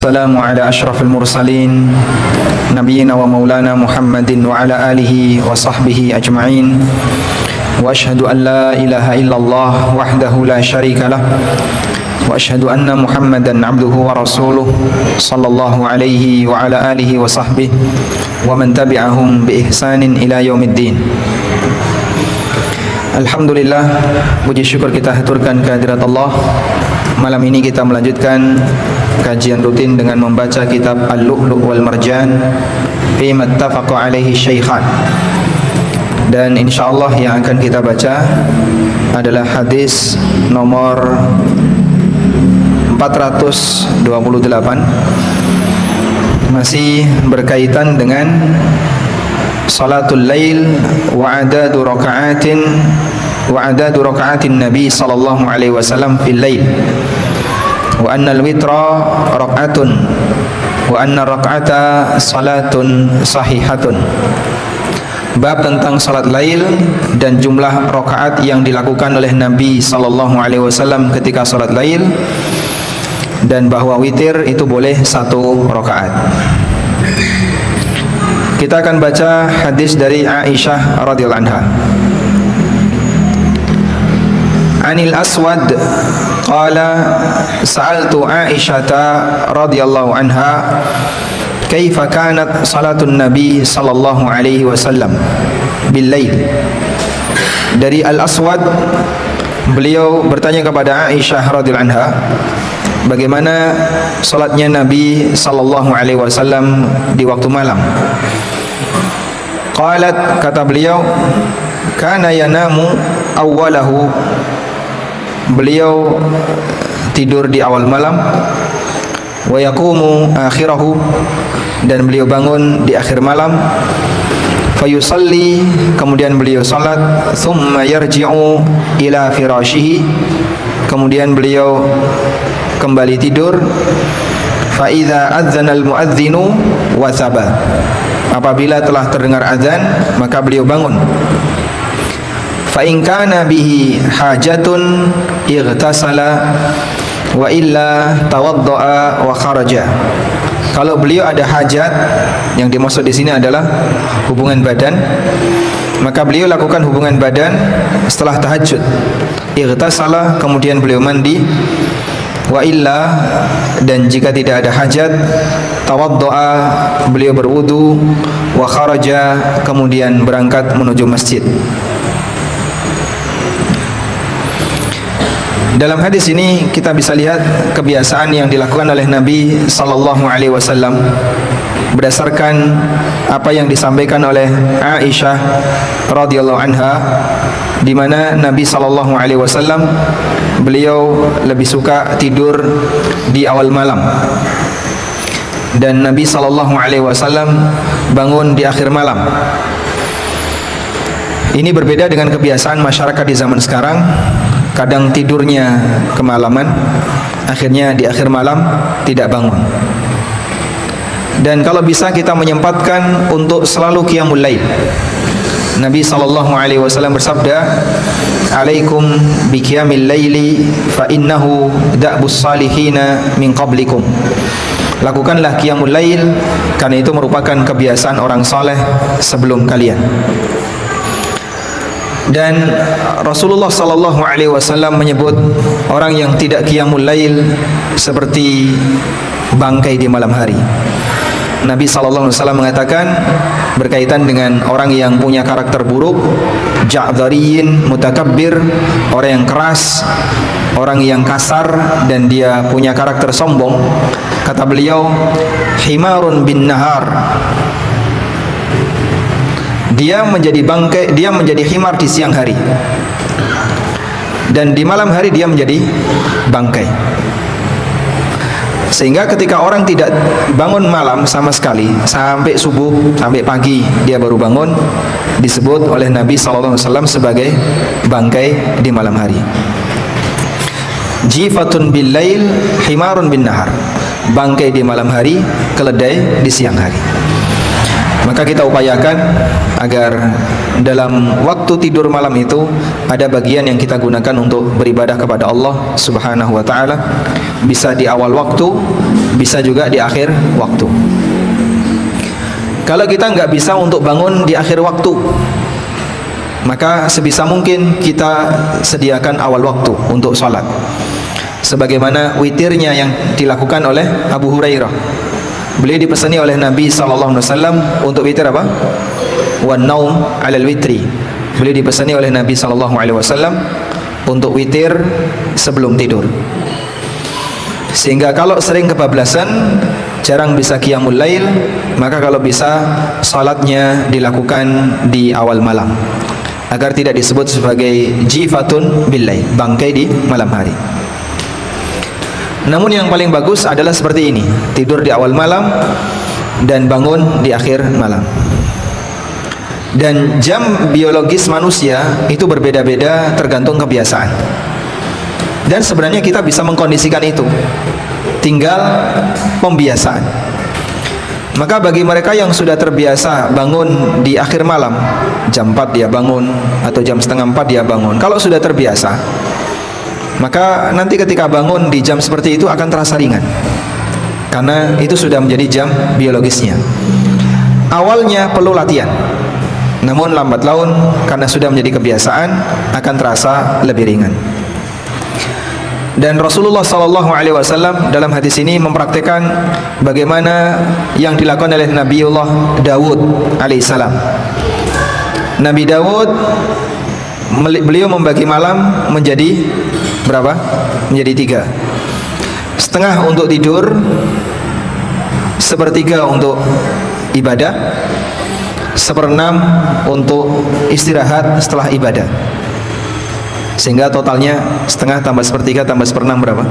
Assalamu ala ashrafil mursalin Nabiyyina wa maulana Muhammadin wa ala alihi wa sahbihi ajma'in. Wa ashhadu an la ilaha illallah wahdahu la syarika lah. Wa ashhadu anna Muhammadan abduhu wa rasuluh sallallahu alaihi wa ala alihi wa sahbihi wa man tabi'ahum bi ihsanin ila yaumiddin. Alhamdulillah, puji syukur kita haturkan kehadirat Allah. Malam ini kita melanjutkan kajian rutin dengan membaca kitab Al-Lu'lu' wal Marjan fi mattafaqa alaihi syaikhan. Dan insyaallah yang akan kita baca adalah hadis nomor 428, masih berkaitan dengan salatul lail wa adadu raka'atin Nabi sallallahu alaihi wasallam fil lail, wa anna al-witra rak'atun wa anna rak'ata salatun sahihatun. Bab tentang salat lail dan jumlah rakaat yang dilakukan oleh Nabi sallallahu alaihi wasallam ketika salat lail, dan bahwa witir itu boleh 1 rakaat. Kita akan baca hadis dari Aisyah radhiyallahu anha. Anil Aswad qala sa'altu Aisyata radhiyallahu anha kaifa kanat salatun Nabi sallallahu alaihi wasallam bil lail. Dari Al Aswad, beliau bertanya kepada Aisyah radhiyallahu anha bagaimana salatnya Nabi sallallahu alaihi wasallam di waktu malam. Qalat, kata beliau, kana yanamu awwalahu, beliau tidur di awal malam, wa yaqumu akhirahu, dan beliau bangun di akhir malam, fayusalli, kemudian beliau salat, thumma yarji'u ila firashihi, kemudian beliau kembali tidur, fa idza adzana al-muadzinu wathaba, apabila telah terdengar azan maka beliau bangun. Fa in kana bihi hajatun ightasala wa illa tawaddaa wa kharaja. Kalau beliau ada hajat, yang dimaksud di sini adalah hubungan badan, maka beliau lakukan hubungan badan setelah tahajud. Ightasala, kemudian beliau mandi. Wa illa, dan jika tidak ada hajat, tawaddaa, beliau berwudu. Wa kharaja, kemudian berangkat menuju masjid. Dalam hadis ini kita bisa lihat kebiasaan yang dilakukan oleh Nabi sallallahu alaihi wasallam berdasarkan apa yang disampaikan oleh Aisyah radhiyallahu anha, di mana Nabi sallallahu alaihi wasallam beliau lebih suka tidur di awal malam, dan Nabi sallallahu alaihi wasallam bangun di akhir malam. Ini berbeda dengan kebiasaan masyarakat di zaman sekarang. Kadang tidurnya kemalaman, akhirnya di akhir malam tidak bangun. Dan kalau bisa kita menyempatkan untuk selalu qiyamul lail. Nabi sallallahu alaihi wasallam bersabda, "Alaikum bi qiyamil laili fa innahu da'bus salihina min qablikum." Lakukanlah qiyamul lail, karena itu merupakan kebiasaan orang saleh sebelum kalian. Dan Rasulullah sallallahu alaihi wasallam menyebut orang yang tidak qiyamul lail seperti bangkai di malam hari. Nabi sallallahu alaihi wasallam mengatakan berkaitan dengan orang yang punya karakter buruk, ja'dhariyin mutakabbir, orang yang keras, orang yang kasar, dan dia punya karakter sombong. Kata beliau, himarun bin nahar, dia menjadi bangkai, dia menjadi himar di siang hari, dan di malam hari dia menjadi bangkai. Sehingga ketika orang tidak bangun malam sama sekali sampai subuh, sampai pagi dia baru bangun, disebut oleh Nabi SAW sebagai bangkai di malam hari. Jifatun bil lail, himarun bin nahar, bangkai di malam hari, keledai di siang hari. Maka kita upayakan agar dalam waktu tidur malam itu ada bagian yang kita gunakan untuk beribadah kepada Allah Subhanahu wa taala, bisa di awal waktu, bisa juga di akhir waktu. Kalau kita nggak bisa untuk bangun di akhir waktu, maka sebisa mungkin kita sediakan awal waktu untuk sholat, sebagaimana witirnya yang dilakukan oleh Abu Hurairah. Beliau dipesani oleh Nabi SAW untuk witir apa? Wan naum 'alal witri. Beliau dipesani oleh Nabi SAW untuk witir sebelum tidur. Sehingga kalau sering kebablasan, jarang bisa qiyamul lail, maka kalau bisa salatnya dilakukan di awal malam, agar tidak disebut sebagai jifatun billail, bangkai di malam hari. Namun yang paling bagus adalah seperti ini, tidur di awal malam dan bangun di akhir malam. Dan jam biologis manusia itu berbeda-beda tergantung kebiasaan. Dan sebenarnya kita bisa mengkondisikan itu, tinggal pembiasaan. Maka bagi mereka yang sudah terbiasa bangun di akhir malam, jam 4 dia bangun atau jam setengah 4 dia bangun, kalau sudah terbiasa, maka nanti ketika bangun di jam seperti itu akan terasa ringan, karena itu sudah menjadi jam biologisnya. Awalnya perlu latihan, namun lambat laun karena sudah menjadi kebiasaan akan terasa lebih ringan. Dan Rasulullah SAW dalam hadis ini mempraktikkan bagaimana yang dilakukan oleh Nabiullah Dawud alaihissalam. Nabi Dawud, beliau membagi malam menjadi berapa? Menjadi 3. Setengah untuk tidur, sepertiga untuk ibadah, 1/6 untuk istirahat setelah ibadah. Sehingga totalnya setengah tambah sepertiga tambah 1/6 berapa?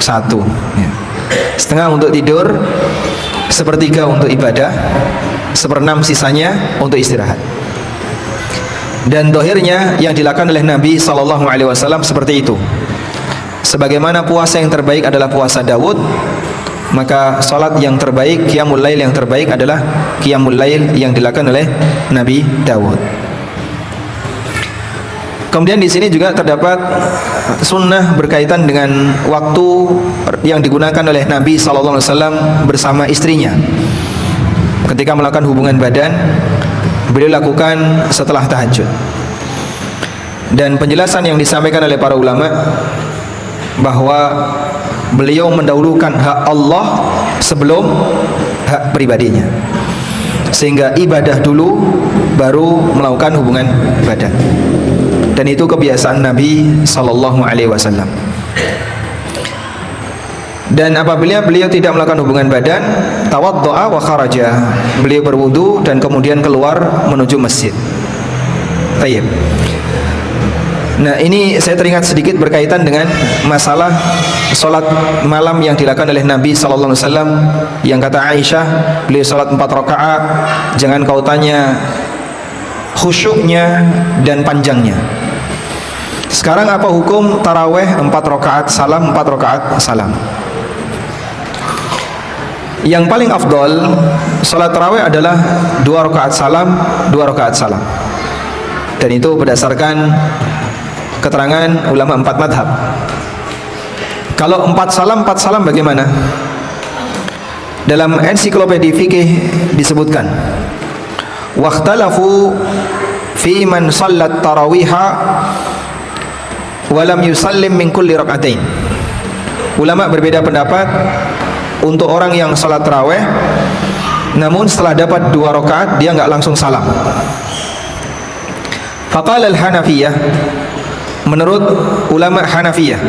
1 ya. Setengah untuk tidur, sepertiga untuk ibadah, 1/6 sisanya untuk istirahat. Dan dohirnya yang dilakukan oleh Nabi SAW seperti itu. Sebagaimana puasa yang terbaik adalah puasa Daud, maka salat yang terbaik, qiyamul lail yang terbaik adalah qiyamul lail yang dilakukan oleh Nabi Daud. Kemudian di sini juga terdapat sunnah berkaitan dengan waktu yang digunakan oleh Nabi SAW bersama istrinya ketika melakukan hubungan badan. Beliau lakukan setelah tahajud. Dan penjelasan yang disampaikan oleh para ulama bahwa beliau mendahulukan hak Allah sebelum hak pribadinya, sehingga ibadah dulu baru melakukan hubungan badan. Dan itu kebiasaan Nabi SAW. Dan apabila beliau tidak melakukan hubungan badan, tawaddu'a wa kharaja, beliau berwudu dan kemudian keluar menuju masjid. Tayyib. Nah, ini saya teringat sedikit berkaitan dengan masalah salat malam yang dilakukan oleh Nabi SAW, yang kata Aisyah, beliau salat 4 rakaat, jangan kau tanya khusyuknya dan panjangnya. Sekarang apa hukum taraweh 4 rakaat salam, 4 rakaat salam? Yang paling afdol salat taraweh adalah 2 rakaat salam, 2 rakaat salam. Dan itu berdasarkan keterangan ulama 4 madhab. Kalau 4 salam bagaimana? Dalam ensiklopedia fikih disebutkan, wakhtalafu fi man sallat tarawiha walam yusallim min kulli rak'atain. Ulama berbeda pendapat untuk orang yang salat tarawih namun setelah dapat 2 rakaat dia enggak langsung salam. Faqala al-Hanafiyah, menurut ulama Hanafiyah,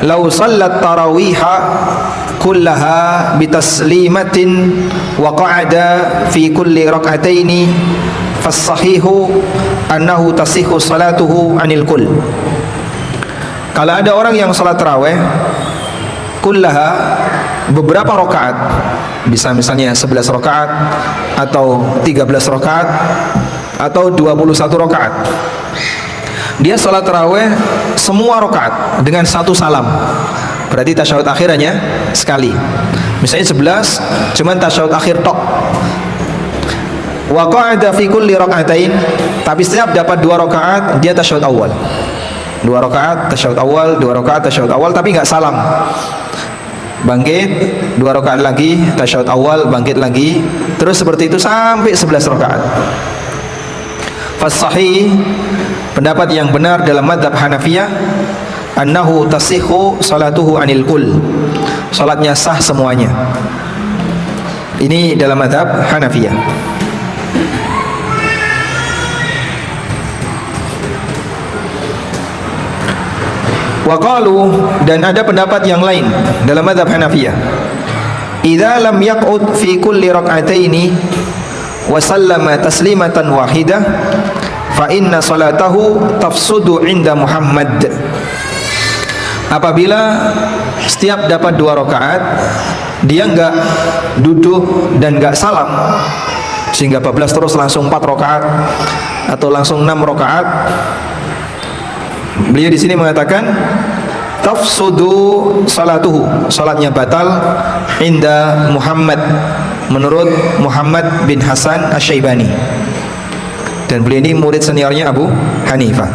law sallat tarawiha kullaha bitaslimatin wa qa'ada fi kulli rak'ataini fassahihu annahu tasihhu salatuhu anil kull. Kalau ada orang yang salat tarawih kullaha, beberapa rakaat, bisa misalnya 11 rakaat atau 13 rakaat atau 21 rakaat, dia salat tarawih semua rakaat dengan 1 salam, berarti tasyahud akhirnya sekali. Misalnya 11 cuman tasyahud akhir tok. Wa qa'ada fi kulli raka'atain, tapi setiap dapat 2 rakaat dia tasyahud awal. 2 rakaat tasyahud awal, 2 rakaat tasyahud awal, tapi enggak salam. Bangkit 2 rakaat lagi tasyahud awal, bangkit lagi, terus seperti itu sampai 11 rakaat. Fas-sahih, pendapat yang benar dalam mazhab Hanafiyah, annahu tasihhu salatuhu anil kull. Salatnya sah semuanya. Ini dalam mazhab Hanafiyah. Wa qalu, dan ada pendapat yang lain dalam mazhab Hanafiyah, idza lam yaq'ud fi kulli rak'ataini wa sallama taslimatan wahidah fa inna salatahu tafsudu inda Muhammad. Apabila setiap dapat 2 rakaat dia enggak duduk dan enggak salam sehingga bablas terus langsung 4 rakaat atau langsung 6 rakaat, beliau di sini mengatakan tafsudu salatuhu, salatnya batal inda Muhammad, menurut Muhammad bin Hasan Asy-Syaibani, dan beliau ini murid seniornya Abu Hanifah.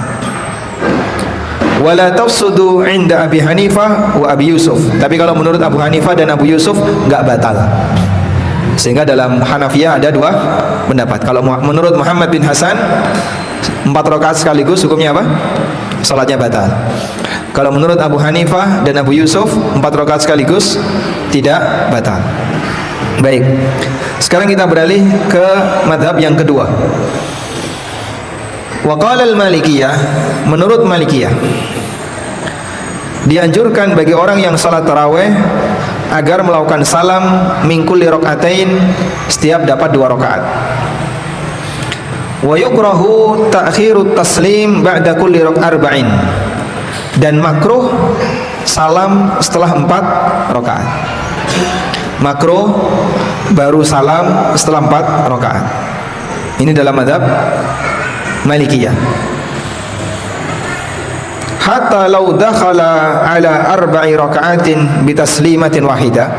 Wala tafsudu inda Abi Hanifah wa Abi Yusuf, tapi kalau menurut Abu Hanifah dan Abu Yusuf enggak batal. Sehingga dalam Hanafiyah ada 2 pendapat. Kalau menurut Muhammad bin Hasan 4 rakaat sekaligus hukumnya apa? Salatnya batal. Kalau menurut Abu Hanifah dan Abu Yusuf 4 rakaat sekaligus tidak batal. Baik. Sekarang kita beralih ke mazhab yang kedua. Wa qala al-Malikiyah, menurut Malikiyah dianjurkan bagi orang yang salat tarawih agar melakukan salam min kulli rak'atain, setiap dapat 2 rakaat. Wa yukrahu ta'khirut taslim ba'da kulli arba'in, dan makruh salam setelah 4 rakaat. Makruh baru salam setelah 4 rakaat. Ini dalam mazhab Malikiyah. Hatta law dakhala ala 4 raka'atin bitaslimatin wahidah,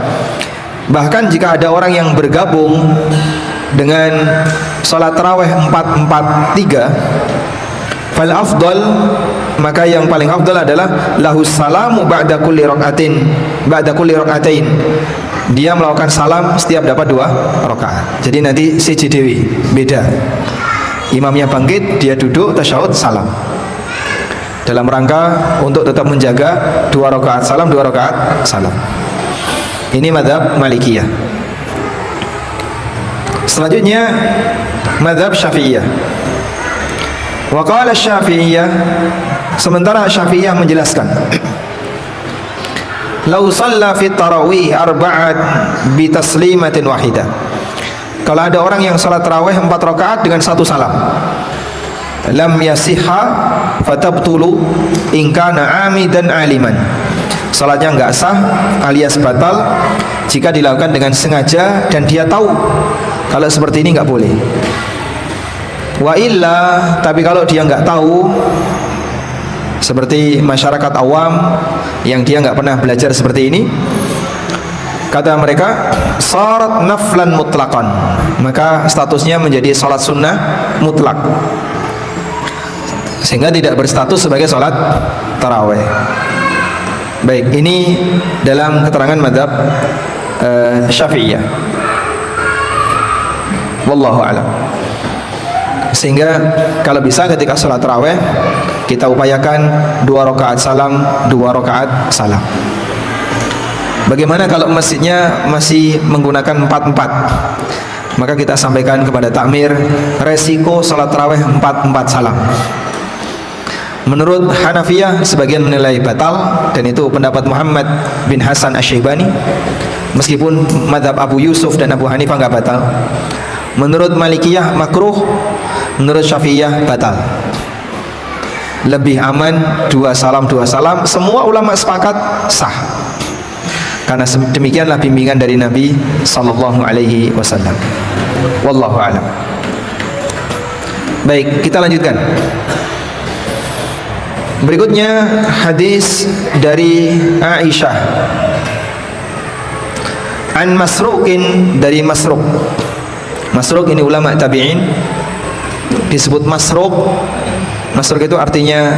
bahkan jika ada orang yang bergabung dengan salat tarawih 4-4-3, fal afdal, maka yang paling afdal adalah lahus salamu ba'da kulli raka'atain, dia melakukan salam setiap dapat 2 rakaat. Jadi nanti CJDW beda, imamnya bangkit, dia duduk tasyahud salam, dalam rangka untuk tetap menjaga 2 rakaat salam, 2 rakaat salam. Ini mazhab Malikiyah. Selanjutnya mazhab Syafi'iyah. Wa qala Syafi'iyah, sementara Syafi'iyah menjelaskan, law shalla fi tarawih 4 bi taslimatin wahidah, kalau ada orang yang salat tarawih 4 rakaat dengan 1 salam, lam yasihha fatabtulu in kana amidan aliman, salatnya enggak sah alias batal jika dilakukan dengan sengaja dan dia tahu kalau seperti ini enggak boleh. Wa illa, tapi kalau dia enggak tahu, seperti masyarakat awam yang dia enggak pernah belajar seperti ini, kata mereka sarat naflan mutlaqan, maka statusnya menjadi salat sunnah mutlak, sehingga tidak berstatus sebagai salat tarawih. Baik, ini dalam keterangan mazhab Syafi'iyah. Wallahu a'lam. Sehingga kalau bisa ketika salat tarawih kita upayakan 2 rakaat salam, 2 rakaat salam. Bagaimana kalau masjidnya masih menggunakan 4-4? Maka kita sampaikan kepada takmir resiko salat tarawih 4-4 salam. Menurut Hanafiyah sebagian menilai batal, dan itu pendapat Muhammad bin Hasan Asy-Syaibani, meskipun mazhab Abu Yusuf dan Abu Hanifah enggak batal. Menurut Malikiyah makruh, menurut Syafi'iyah batal. Lebih aman 2 salam 2 salam. Semua ulama sepakat sah, karena demikianlah bimbingan dari Nabi sallallahu alaihi wasallam. Wallahu a'lam. Baik, kita lanjutkan. Berikutnya hadis dari Aisyah An Masruqin, dari Masruq. Masruq ini ulama tabi'in disebut Masruq. Masruq itu artinya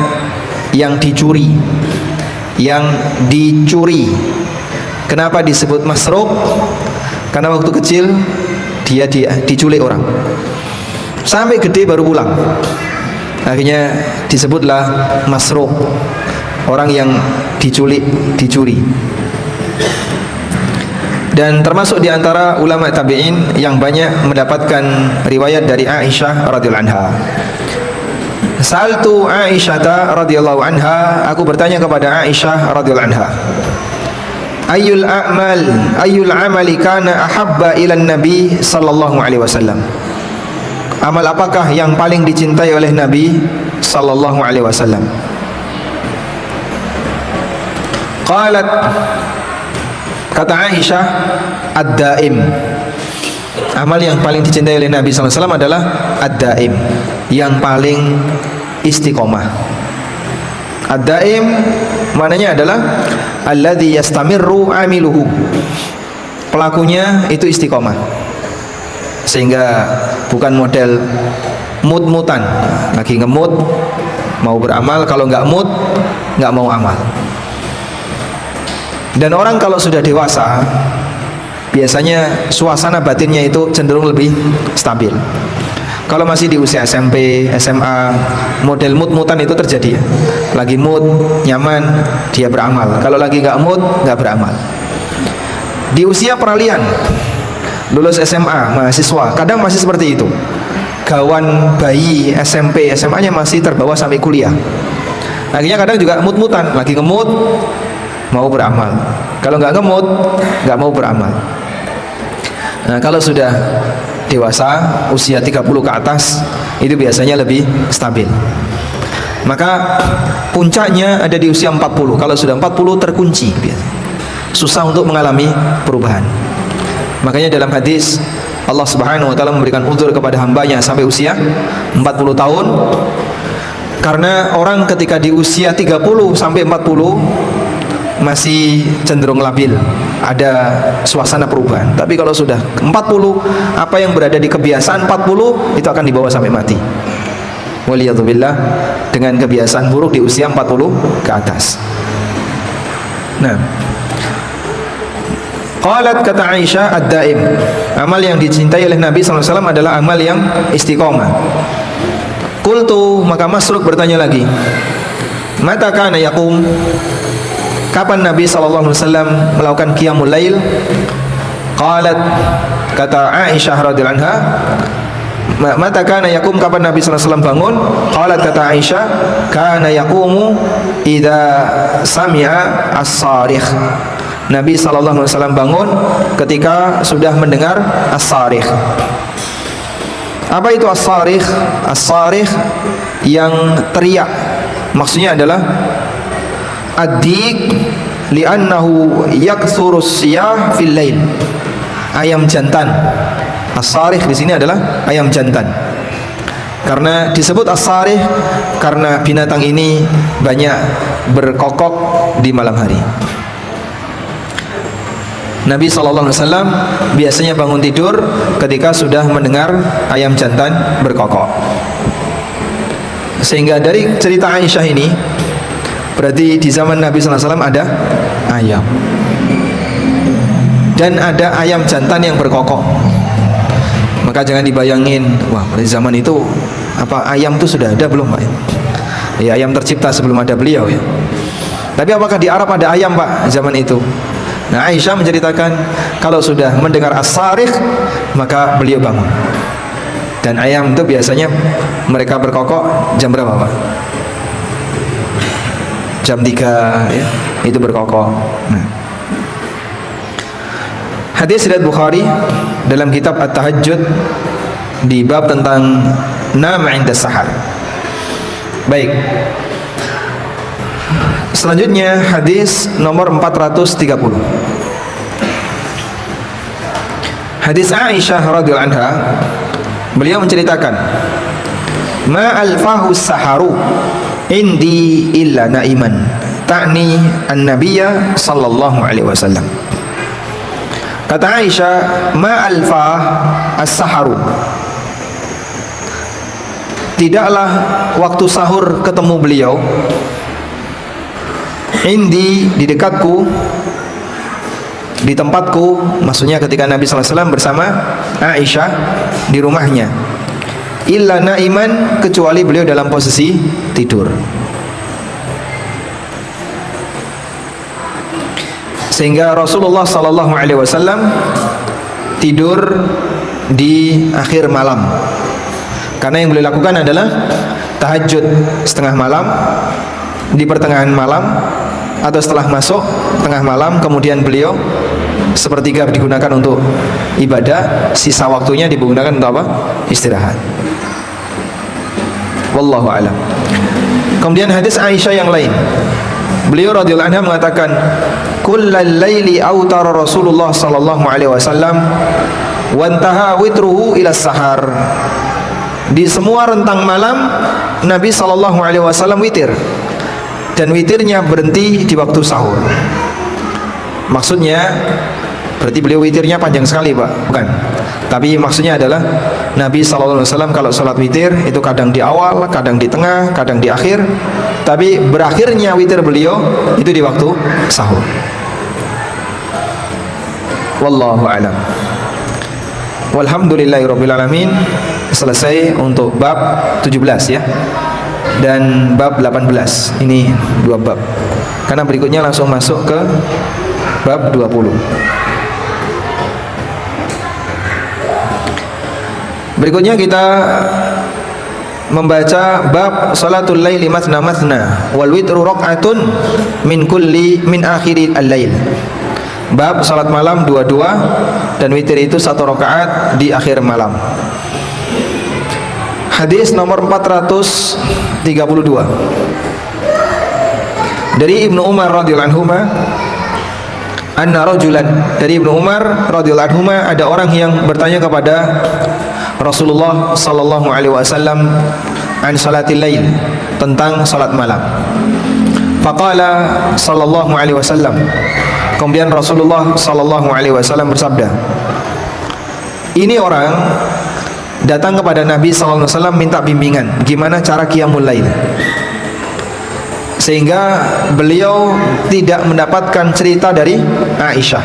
yang dicuri, yang dicuri. Kenapa disebut Masruq? Karena waktu kecil dia diculik orang, sampai gede baru pulang. Akhirnya disebutlah Masruq, orang yang diculik, dicuri. Dan termasuk di antara ulama tabi'in yang banyak mendapatkan riwayat dari Aisyah radhiyallahu anha. Saltu Aisyah radhiyallahu anha, aku bertanya kepada Aisyah radhiyallahu anha, Ayyul amali kana ahabba ila Nabi sallallahu alaihi wasallam. Amal apakah yang paling dicintai oleh Nabi sallallahu alaihi wasallam? Qalat, kata Aisyah, ad-daim. Amal yang paling dicintai oleh Nabi sallallahu alaihi wasallam adalah ad-daim, yang paling istiqomah. Ad-daim maknanya adalah alladzi yastamirru amiluhu, pelakunya itu istiqomah, sehingga bukan model mut-mutan, lagi ngemut mau beramal, kalau nggak mut nggak mau amal. Dan orang kalau sudah dewasa biasanya suasana batinnya itu cenderung lebih stabil. Kalau masih di usia SMP, SMA, model mut-mutan itu terjadi ya. Lagi mood, nyaman, dia beramal. Kalau lagi nggak mood, nggak beramal. Di usia peralihan, lulus SMA, mahasiswa, kadang masih seperti itu. Gawan bayi SMP, SMA-nya masih terbawa sampai kuliah. Akhirnya kadang juga mut-mutan, lagi ngemut, mau beramal. Kalau nggak ngemut, nggak mau beramal. Nah, kalau sudah dewasa, usia 30 ke atas, itu biasanya lebih stabil. Maka puncaknya ada di usia 40. Kalau sudah 40 terkunci, susah untuk mengalami perubahan. Makanya dalam hadis Allah Subhanahu wa taala memberikan uzur kepada hambanya sampai usia 40 tahun. Karena orang ketika di usia 30 sampai 40 masih cenderung labil, ada suasana perubahan. Tapi kalau sudah 40, apa yang berada di kebiasaan 40 itu akan dibawa sampai mati. Waliyadzubillah, dengan kebiasaan buruk di usia 40 ke atas. Nah, qalat, kata Aisyah, ad-daim, amal yang dicintai oleh Nabi SAW adalah amal yang istiqomah. Qultu, maka Masruq bertanya lagi, mata kana yaqum, kapan Nabi SAW melakukan qiyamul lail? Qalat, kata Aisyah radhiyallahu anha, mata kana yakum, kapan Nabi SAW bangun? Qalat, kata Aisyah, kana yaqumu idza sami'a as-sarikh. Nabi SAW bangun ketika sudah mendengar as-sarikh. Apa itu as-sarikh? As-sarikh yang teriak, maksudnya adalah ad-dik li'annahu yakthuru as-siyah fil lail. Ayam jantan. As-sarikh di sini adalah ayam jantan. Karena disebut as-sarikh karena binatang ini banyak berkokok di malam hari. Nabi SAW biasanya bangun tidur ketika sudah mendengar ayam jantan berkokok. Sehingga dari cerita Aisyah ini, berarti di zaman Nabi SAW ada ayam, dan ada ayam jantan yang berkokok. Maka jangan dibayangin, wah pada zaman itu apa ayam itu sudah ada belum Pak? Ya, ayam tercipta sebelum ada beliau ya. Tapi apakah di Arab ada ayam Pak zaman itu? Nah, Aisyah menceritakan kalau sudah mendengar as-sarikh maka beliau bangun. Dan ayam itu biasanya mereka berkokok jam berapa Pak? Jam 3 ya, itu berkokok. Nah, hadis riwayat Bukhari dalam kitab At-Tahajjud di bab tentang nam 'inda sahar. Baik. Selanjutnya hadis nomor 430. Hadis Aisyah radhiyallahu anha, beliau menceritakan, ma alfahu saharu indi illa naiman, ta'ni an-nabiyya sallallahu alaihi wasallam. Kata Aisyah, ma alfah as-saharu, tidaklah waktu sahur ketemu beliau, di dekatku, di tempatku, maksudnya ketika Nabi sallallahu alaihi wasallam bersama Aisyah di rumahnya, illa naiman, kecuali beliau dalam posisi tidur. Sehingga Rasulullah sallallahu alaihi wasallam tidur di akhir malam. Karena yang beliau lakukan adalah tahajud setengah malam, di pertengahan malam atau setelah masuk tengah malam, kemudian beliau sepertiga digunakan untuk ibadah, sisa waktunya digunakan untuk apa? Istirahat. Wallahu a'lam. Kemudian hadis Aisyah yang lain, beliau radhiyallahu anha mengatakan, kullal laili autara Rasulullah sallallahu alaihi wasallam wa intaha witruhu ila sahar. Di semua rentang malam Nabi sallallahu alaihi wasallam witir, dan witirnya berhenti di waktu sahur. Maksudnya berarti beliau witirnya panjang sekali, Pak? Bukan. Tapi maksudnya adalah Nabi sallallahu alaihi wasallam kalau salat witir itu kadang di awal, kadang di tengah, kadang di akhir. Tapi berakhirnya witir beliau itu di waktu sahur. Wallahu a'lam. Walhamdulillahirabbil alamin. Selesai untuk bab 17 ya. Dan bab 18. Ini dua bab. Karena berikutnya langsung masuk ke bab 20. Berikutnya kita membaca bab salatul laili mathna mathna wal witru raq'atun min akhiril al-lail. Bab salat malam dua-dua dan witir itu satu rakaat di akhir malam. Hadis nomor 432 dari Ibnu Umar radhiyallahu anhu, anna rajulan, dari Ibnu Umar radhiyallahu anhu, ada orang yang bertanya kepada Rasulullah sallallahu alaihi wasallam an salatil lail, tentang salat malam. Faqala sallallahu alaihi wasallam, kemudian Rasulullah sallallahu alaihi wasallam bersabda, ini orang datang kepada Nabi sallallahu alaihi wasallam minta bimbingan gimana cara qiyamul lail, sehingga beliau tidak mendapatkan cerita dari Aisyah,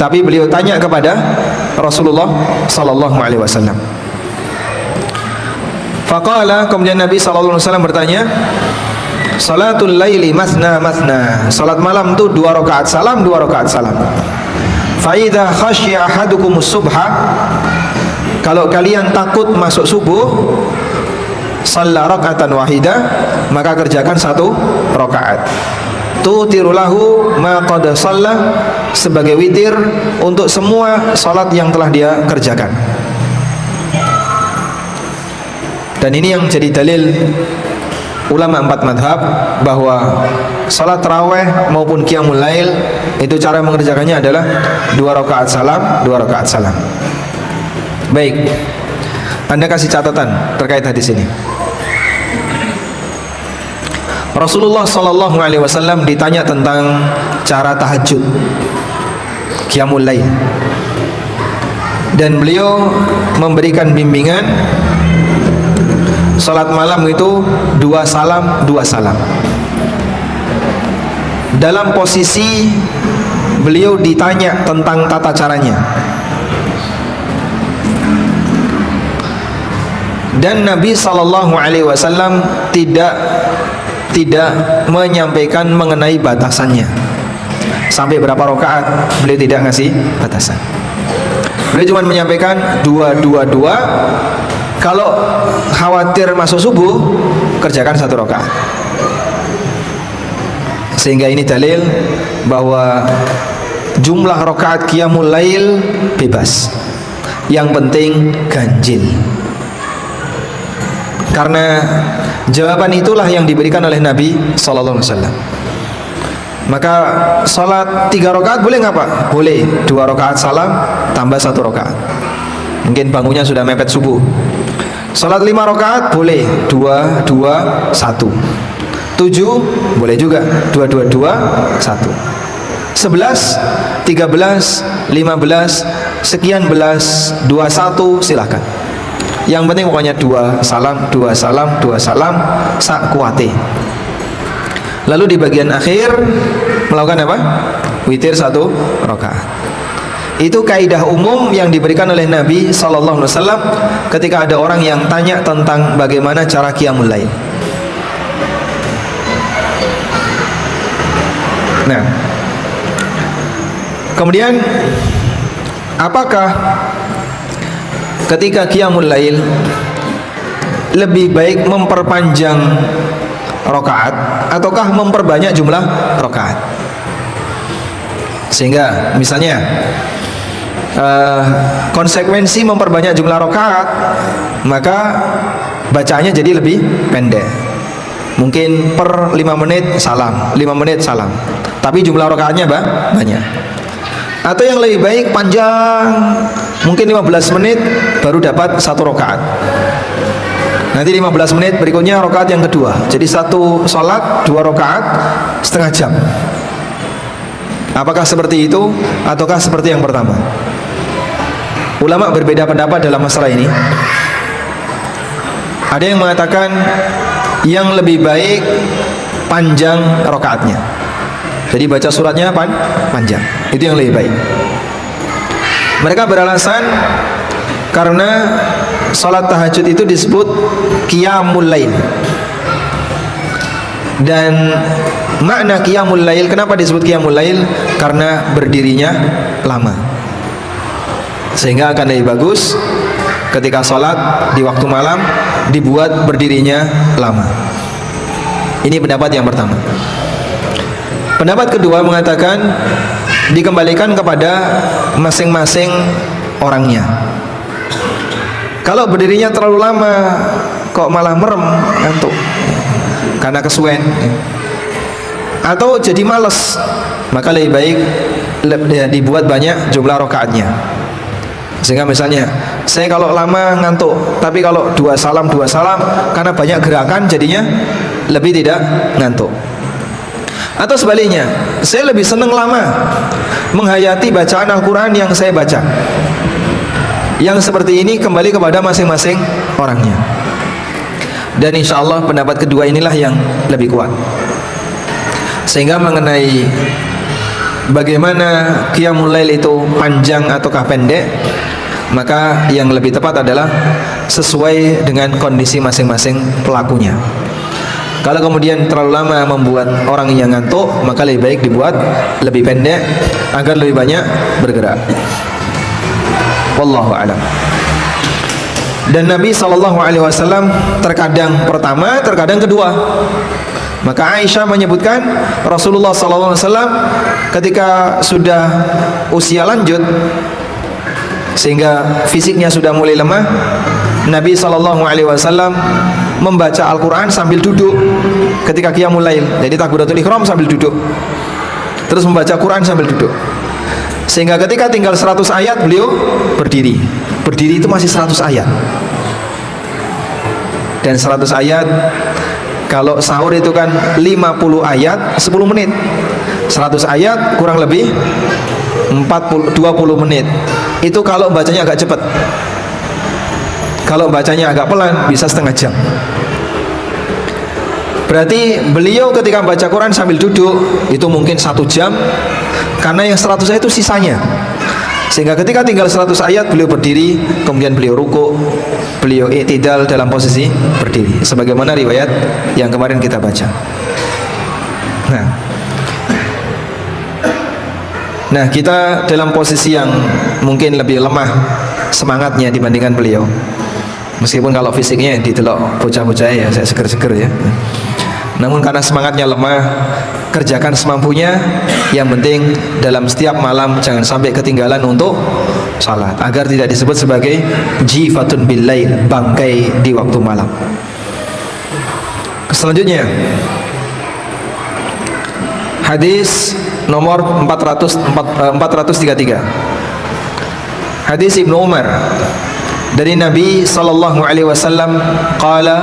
tapi beliau tanya kepada Rasulullah sallallahu alaihi wasallam. Faqala, kemudian Nabi sallallahu alaihi wasallam bertanya, salatul laili mathna mathna, salat malam itu 2 rakaat salam, 2 rakaat salam. Fa idza khasya ahadukumus subha, kalau kalian takut masuk subuh, shalla raka'atan wahidah, maka kerjakan 1 rakaat. Tutiru lahu ma qad shalla, sebagai witir untuk semua salat yang telah dia kerjakan. Dan ini yang jadi dalil ulama 4 madhab bahwa salat tarawih maupun qiyamul lail itu cara mengerjakannya adalah 2 rakaat salam, 2 rakaat salam. Baik, Anda kasih catatan terkait hadis ini. Rasulullah sallallahu alaihi wasallam ditanya tentang cara tahajud, qiyamul lail, dan beliau memberikan bimbingan salat malam itu 2 salam, 2 salam. Dalam posisi beliau ditanya tentang tata caranya, dan Nabi sallallahu alaihi wasallam tidak menyampaikan mengenai batasannya. Sampai berapa rakaat beliau tidak ngasih batasan. Beliau cuma menyampaikan 2. Kalau khawatir masuk subuh, kerjakan 1 rakaat. Sehingga ini dalil bahwa jumlah rakaat qiyamul lail bebas. Yang penting ganjil. Karena jawaban itulah yang diberikan oleh Nabi sallallahu alaihi wasallam. Maka salat 3 rakaat boleh nggak Pak? Boleh. 2 rakaat salam tambah 1 rakaat. Mungkin bangunnya sudah mepet subuh. Salat 5 rakaat boleh 2, 2, 1. 7 boleh juga 2, 2, 2, 1. 11, 13, 15, sekian belas, 21, silahkan. Yang penting pokoknya 2 salam, 2 salam, 2 salam, sak kuate. Lalu di bagian akhir melakukan apa? Witir 1 rakaat. Itu kaidah umum yang diberikan oleh Nabi sallallahu alaihi wasallam ketika ada orang yang tanya tentang bagaimana cara qiyamul lail. Nah, kemudian apakah ketika qiyamul lail lebih baik memperpanjang rakaat ataukah memperbanyak jumlah rakaat? Sehingga misalnya konsekuensi memperbanyak jumlah rakaat, maka bacaannya jadi lebih pendek. Mungkin per 5 menit salam, 5 menit salam, tapi jumlah rakaatnya banyak. Atau yang lebih baik panjang, mungkin 15 menit baru dapat 1 rakaat. Nanti 15 menit berikutnya rakaat yang kedua. Jadi satu sholat 2 rakaat setengah jam. Apakah seperti itu ataukah seperti yang pertama? Ulama berbeda pendapat dalam masalah ini. Ada yang mengatakan yang lebih baik panjang rakaatnya. Jadi baca suratnya panjang. Itu yang lebih baik. Mereka beralasan karena salat tahajud itu disebut qiyamul lail. Dan makna qiyamul lail, kenapa disebut qiyamul lail? Karena berdirinya lama. Sehingga akan lebih bagus ketika sholat di waktu malam dibuat berdirinya lama. Ini pendapat yang pertama. Pendapat kedua mengatakan dikembalikan kepada masing-masing orangnya. Kalau berdirinya terlalu lama kok malah merem, ngantuk karena kesuwen, atau jadi males, maka lebih baik dibuat banyak jumlah rakaatnya. Sehingga misalnya saya kalau lama ngantuk, tapi kalau 2 salam karena banyak gerakan jadinya lebih tidak ngantuk. Atau sebaliknya, saya lebih senang lama menghayati bacaan Al-Quran yang saya baca. Yang seperti ini kembali kepada masing-masing orangnya. Dan insya Allah pendapat kedua inilah yang lebih kuat. Sehingga mengenai bagaimana qiyamul lail itu panjang ataukah pendek, maka yang lebih tepat adalah sesuai dengan kondisi masing-masing pelakunya. Kalau kemudian terlalu lama membuat orang yang ngantuk, maka lebih baik dibuat lebih pendek agar lebih banyak bergerak. Wallahu a'lam. Dan Nabi SAW terkadang pertama, terkadang kedua. Maka Aisyah menyebutkan Rasulullah SAW ketika sudah usia lanjut sehingga fisiknya sudah mulai lemah, Nabi SAW membaca Al-Quran sambil duduk ketika qiyamul lail. Jadi takbiratul ihram sambil duduk, terus membaca Quran sambil duduk. Sehingga ketika tinggal 100 ayat beliau berdiri. Berdiri itu masih 100 ayat. Dan 100 ayat kalau sahur itu kan 50 ayat 10 menit. 100 ayat kurang lebih 20 menit. Itu kalau bacanya agak cepat. Kalau bacanya agak pelan bisa setengah jam. Berarti beliau ketika baca Quran sambil duduk itu mungkin 1 jam, karena yang 100 ayat itu sisanya. Sehingga ketika tinggal 100 ayat beliau berdiri, kemudian beliau ruku, beliau i'tidal dalam posisi berdiri, sebagaimana riwayat yang kemarin kita baca. Nah, kita dalam posisi yang mungkin lebih lemah semangatnya dibandingkan beliau. Meskipun kalau fisiknya ditelok bocah-bocah ya, saya seger-seger ya. Namun karena semangatnya lemah, kerjakan semampunya. Yang penting dalam setiap malam jangan sampai ketinggalan untuk salat, agar tidak disebut sebagai jifatun bil lail, bangkai di waktu malam. Selanjutnya hadis nomor 433. Hadis Ibnu Umar dari Nabi sallallahu alaihi wasallam qala,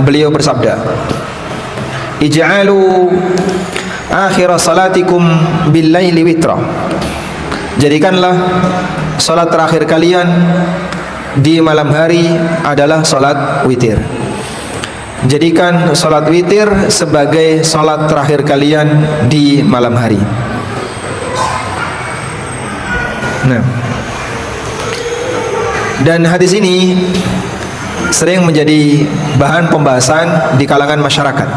beliau bersabda, ij'alu akhir salatikum bil laili witra. Jadikanlah salat terakhir kalian di malam hari adalah salat witir. Jadikan salat witir sebagai salat terakhir kalian di malam hari. Nah, dan hadis ini sering menjadi bahan pembahasan di kalangan masyarakat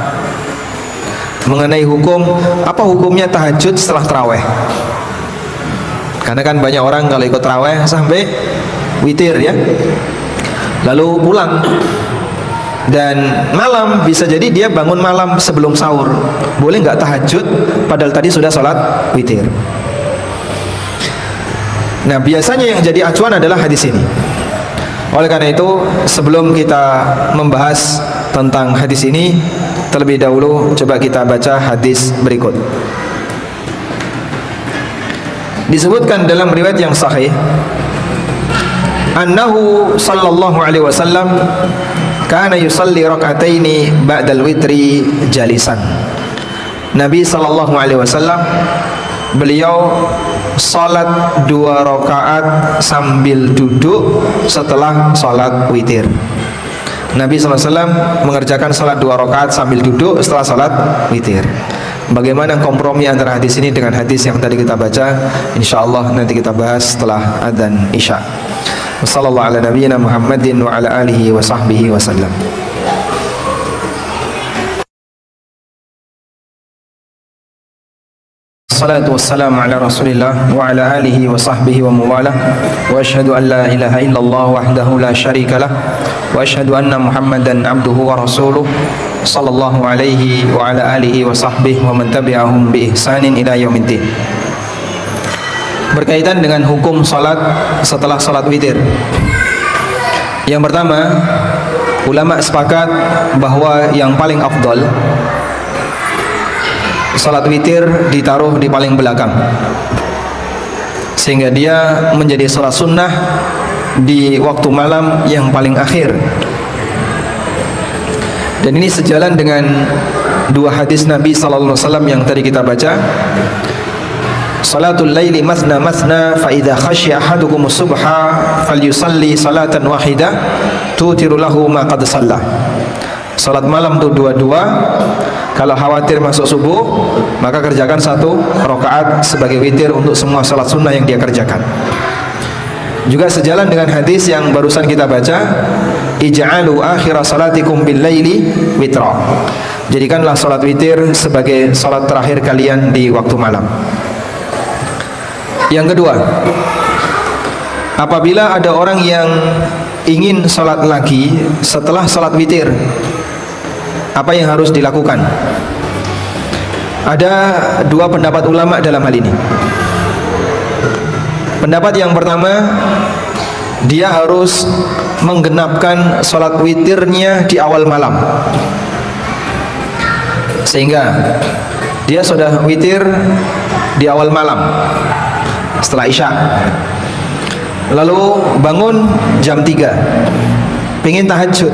mengenai hukum, apa hukumnya tahajud setelah taraweh. Karena kan banyak orang kalau ikut taraweh sampai witir ya, lalu pulang, dan malam bisa jadi dia bangun malam sebelum sahur. Boleh nggak tahajud padahal tadi sudah sholat witir? Nah, biasanya yang jadi acuan adalah hadis ini. Oleh karena itu, sebelum kita membahas tentang hadis ini, terlebih dahulu coba kita baca hadis berikut. Disebutkan dalam riwayat yang sahih, annahu sallallahu alaihi wasallam kana yusalli rak'ataini ba'dal witri jalisan. Nabi sallallahu alaihi wasallam beliau salat 2 rakaat sambil duduk setelah salat witir. Nabi SAW mengerjakan salat 2 rakaat sambil duduk setelah salat witir. Bagaimana kompromi antara hadis ini dengan hadis yang tadi kita baca? InsyaAllah nanti kita bahas setelah adzan isya. Wassallallahu ala nabiyyina Muhammadin wa ala alihi wa sahbihi wasallam. Salatu wassalamu ala rasulillah wa ala alihi wa sahbihi wa mawalah. Wa ashhadu an la ilaha illallah wahdahu la syarika lah, wa ashhadu anna Muhammadan abduhu wa rasuluh sallallahu alaihi wa ala alihi wa sahbihi wa man tabi'ahum bi ihsanin ila yaumiddin. Berkaitan dengan hukum salat setelah salat witir. Yang pertama, ulama sepakat bahwa yang paling afdal salat witir ditaruh di paling belakang, sehingga dia menjadi salat sunnah di waktu malam yang paling akhir. Dan ini sejalan dengan 2 hadis Nabi sallallahu alaihi wasallam yang tadi kita baca. Salatul laili masna masna fa idza khashiya ahadukum subha falyusalli salatan wahidah tutiru lahu ma qad shalla. Salat malam itu 2-2. Kalau khawatir masuk subuh, maka kerjakan 1 rakaat sebagai witir untuk semua salat sunnah yang dia kerjakan. Juga sejalan dengan hadis yang barusan kita baca, ij'alu akhir salatikum bil laili witra. Jadikanlah salat witir sebagai salat terakhir kalian di waktu malam. Yang kedua, apabila ada orang yang ingin salat lagi setelah salat witir, apa yang harus dilakukan? Ada 2 pendapat ulama dalam hal ini. Pendapat yang pertama, dia harus menggenapkan salat witirnya di awal malam, sehingga dia sudah witir di awal malam setelah isya, lalu bangun jam 3 pengen tahajud,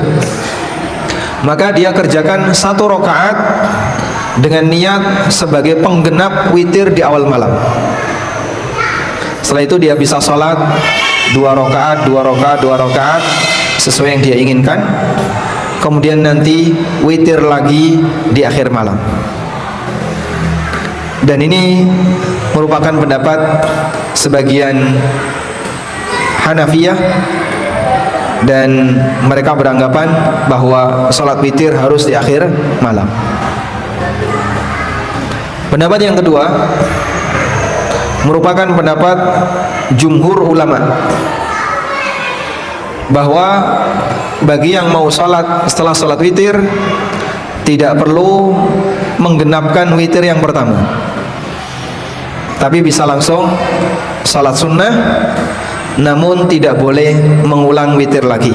maka dia kerjakan 1 rakaat dengan niat sebagai penggenap witir di awal malam. Setelah itu dia bisa sholat 2 rakaat, 2 rakaat, 2 rakaat sesuai yang dia inginkan. Kemudian nanti witir lagi di akhir malam. Dan ini merupakan pendapat sebagian Hanafiyah, dan mereka beranggapan bahwa sholat witir harus di akhir malam. Pendapat yang kedua merupakan pendapat jumhur ulama, bahwa bagi yang mau sholat setelah sholat witir tidak perlu menggenapkan witir yang pertama, tapi bisa langsung sholat sunnah, namun tidak boleh mengulang witir lagi.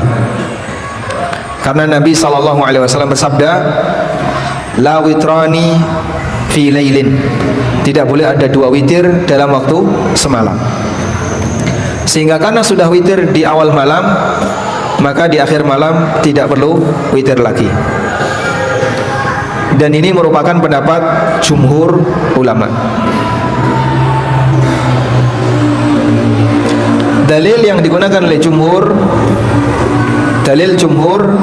Karena Nabi SAW bersabda, la witrani fi lailin, tidak boleh ada 2 witir dalam waktu semalam. Sehingga karena sudah witir di awal malam, maka di akhir malam tidak perlu witir lagi. dan ini merupakan pendapat jumhur ulama. Dalil yang digunakan oleh jumhur, dalil jumhur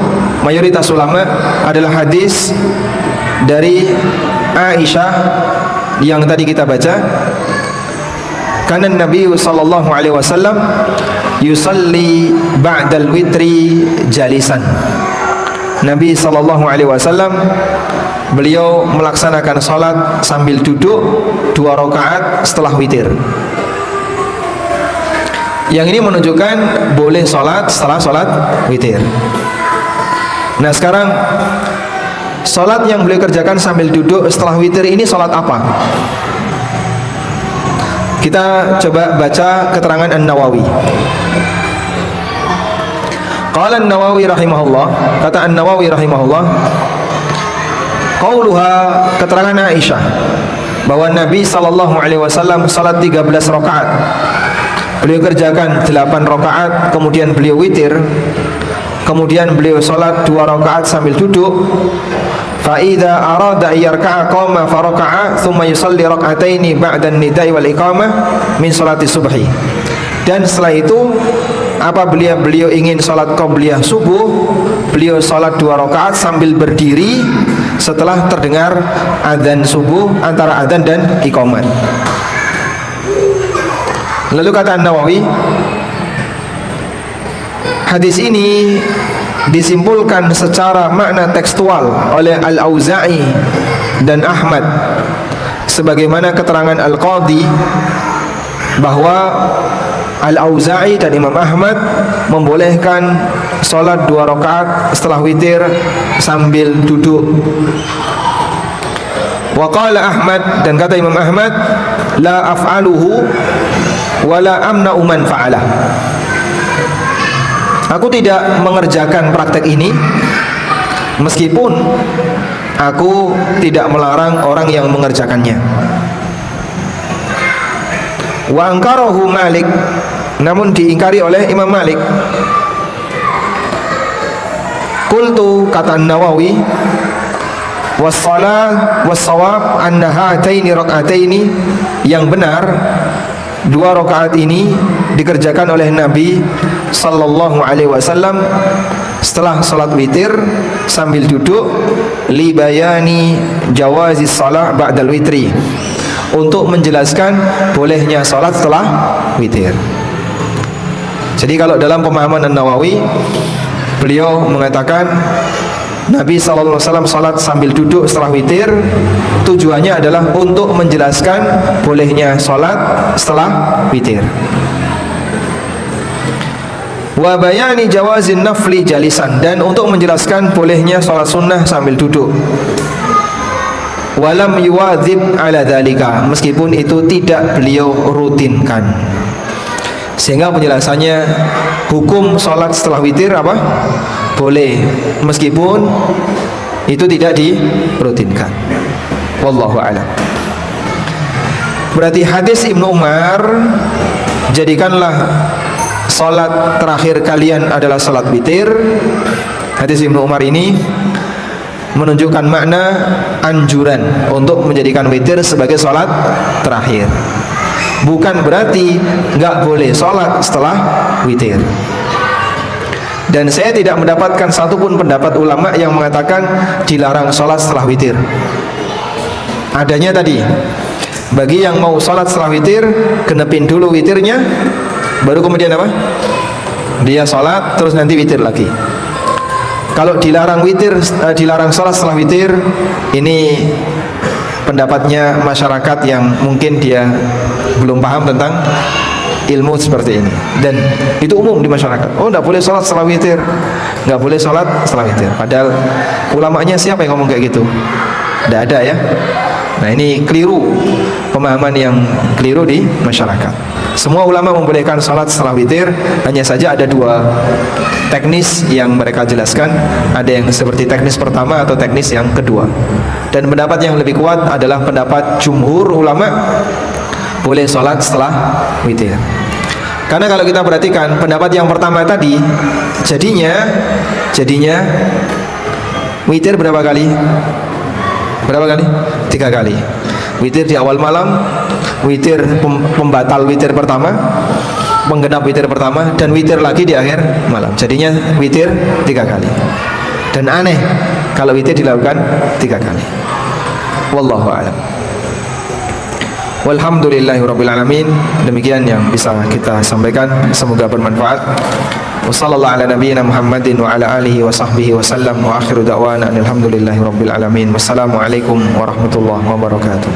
mayoritas ulama adalah hadis dari Aisyah yang tadi kita baca. Karena Nabi sallallahu alaihi wasallam yusalli ba'dal witri jalisan. Nabi sallallahu alaihi wasallam beliau melaksanakan salat sambil duduk 2 rakaat setelah witir. Yang ini menunjukkan boleh salat setelah salat witir. Nah, sekarang salat yang beliau kerjakan sambil duduk setelah witir ini salat apa? Kita coba baca keterangan An-Nawawi. Qala An-Nawawi rahimahullah, kata An-Nawawi rahimahullah, qauluha, keterangan Aisyah bahwa Nabi sallallahu alaihi wasallam salat 13 rakaat. Beliau kerjakan 8 rakaat, kemudian beliau witir, kemudian beliau salat 2 rakaat sambil duduk. Fa idza arada yarka'a qama fa raka'a thumma yusalli rak'ataini ba'da an-nida'i wal iqamah min salati subhi. Dan setelah itu apabila beliau ingin salat qabliyah subuh, beliau salat 2 rakaat sambil berdiri setelah terdengar adzan subuh, antara adzan dan iqamah. Lalu kata An-Nawawi, hadis ini disimpulkan secara makna tekstual oleh Al-Auza'i dan Ahmad, sebagaimana keterangan Al-Qadhi bahwa Al-Auza'i dan Imam Ahmad membolehkan sholat 2 rakaat setelah witir sambil duduk. Wa qala Ahmad, dan kata Imam Ahmad, la af'aluhu wala amna'u man fa'alah. Aku tidak mengerjakan praktek ini, meskipun aku tidak melarang orang yang mengerjakannya. Wa angkarahu Malik, namun diingkari oleh Imam Malik. Qultu, kata An-Nawawi, was-salah was-shawab anna hataini rak'ataini, yang benar 2 rakaat ini dikerjakan oleh Nabi sallallahu alaihi wasallam setelah salat witir sambil duduk, li bayani jawazi shalah ba'dal witri, untuk menjelaskan bolehnya salat setelah witir. Jadi kalau dalam pemahaman An-Nawawi, beliau mengatakan Nabi sallallahu alaihi wasallam salat sambil duduk setelah witir, tujuannya adalah untuk menjelaskan bolehnya salat setelah witir. Wa bayani jawazin nafli jalisan, dan untuk menjelaskan bolehnya salat sunnah sambil duduk. Walam yuwadzib ala dzalika, meskipun itu tidak beliau rutinkan. Sehingga penjelasannya, hukum salat setelah witir apa? Boleh, meskipun itu tidak dirutinkan. Wallahu a'lam. Berarti hadis Ibnu Umar, jadikanlah salat terakhir kalian adalah salat witir. Hadis Ibnu Umar ini menunjukkan makna anjuran untuk menjadikan witir sebagai salat terakhir. Bukan berarti nggak boleh salat setelah witir. Dan saya tidak mendapatkan satupun pendapat ulama yang mengatakan dilarang sholat setelah witir. Adanya tadi, bagi yang mau sholat setelah witir, genepin dulu witirnya, baru kemudian apa? Dia sholat, terus nanti witir lagi. Kalau dilarang witir, dilarang sholat setelah witir, ini pendapatnya masyarakat yang mungkin dia belum paham tentang ilmu seperti ini, dan itu umum di masyarakat. Oh, tidak boleh sholat setelah witir, nggak boleh sholat setelah witir. Padahal ulamanya siapa yang ngomong kayak gitu? Tidak ada ya. Nah, ini keliru, pemahaman yang keliru di masyarakat. Semua ulama membolehkan sholat setelah witir, hanya saja ada 2 teknis yang mereka jelaskan. Ada yang seperti teknis pertama atau teknis yang kedua. Dan pendapat yang lebih kuat adalah pendapat jumhur ulama, boleh sholat setelah witir. Karena kalau kita perhatikan pendapat yang pertama tadi, jadinya witir berapa kali? Berapa kali? 3 kali. Witir di awal malam, witir pembatal witir pertama, penggenap witir pertama, dan witir lagi di akhir malam. Jadinya witir 3 kali. Dan aneh kalau witir dilakukan 3 kali. Wallahu a'lam. Walhamdulillahirabbil alamin. Demikian yang bisa kita sampaikan, semoga bermanfaat. Wassallallahu ala nabiyyina Muhammadin wa ala alihi wa sahbihi wa sallam wa akhiru da'wana alhamdulillahirabbil alamin. Wassalamualaikum warahmatullahi wabarakatuh.